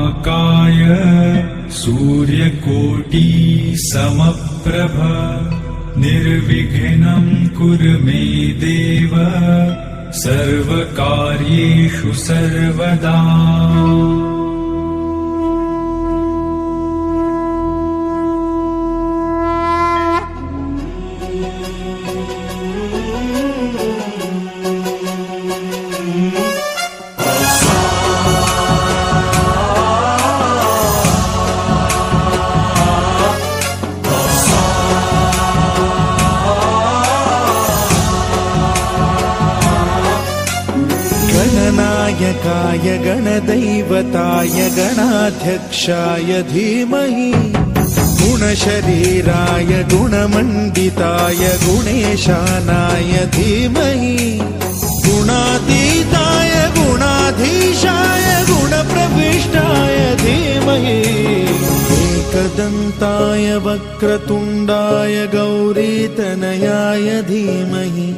वक्रतुण्डमहाकाय सूर्यकोटि समप्रभ निर्विघ्नं कुरु मे देव सर्वकार्येषु सर्वदा। गणनायकाय गणदैवताय गणाध्यक्षाय धीमहि गुणशरीराय गुणमण्डिताय गुणेशानाय धीमहि गुणातीताय गुणाधीशाय गुणप्रविष्टाय धीमहि एकदन्ताय वक्रतुण्डाय गौरीतनयाय धीमहि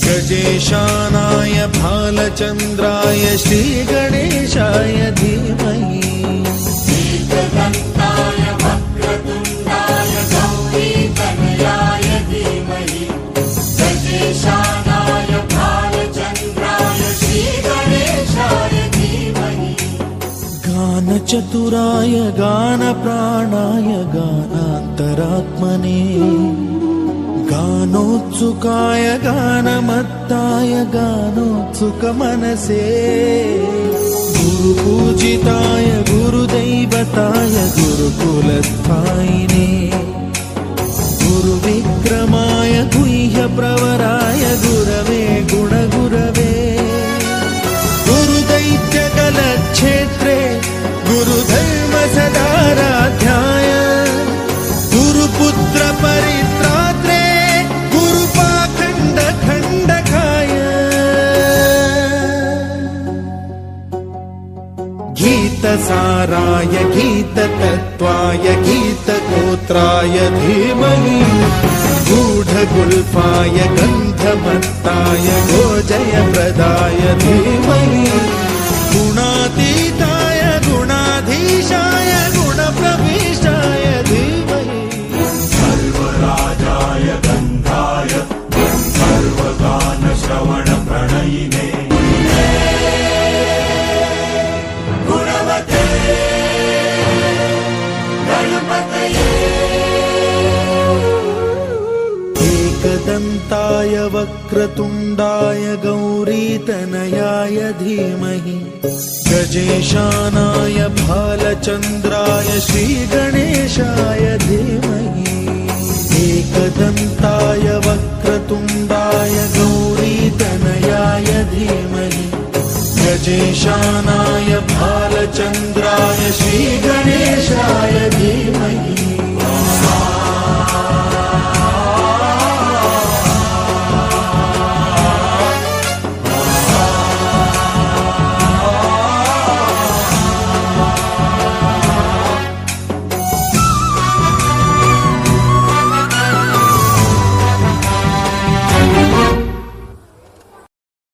गजेशानाय भालचन्द्राय श्रीगणेशाय धीमहि एकदन्ताय वक्रतुण्डाय गौरीतनयाय धीमहि गजेशानाय भालचन्द्राय श्रीगणेशाय धीमहि गानचतुराय गानप्राणाय गानान्तरात्मने गानोत्सुकाय गानमत्ताय गानोत्सुकमनसे गुरुपूजिताय गुरुदैवताय गुरुकुलस्थायिने गुरुविक्रमाय गुह्यप्रवराय गुरवे गुणगुरवे गुरुदैत्यकलक्षेत्रे गुरुधर्मसदाराध्याय गुरुपुत्र परित्रात्रे गीतसाराय गीततत्त्वाय गीतगोत्राय धीमहि गूढगुल्फाय गन्धमत्ताय गोजयप्रदाय धीमहि गुणातीताय गुणाधीशाय गुणप्रविष्टाय धीमहि सर्वराजाय गन्धाय सर्वगानश्रवणप्रणयिने एकदन्ताय वक्रतुण्डाय गौरीतनयाय धीमहि गजेशानाय भालचन्द्राय श्रीगणेशाय धीमहि एकदन्ताय वक्रतुण्डाय गौरीतनयाय धीमहि गजेशानाय भालचन्द्राय श्रीगणेशाय धीमहि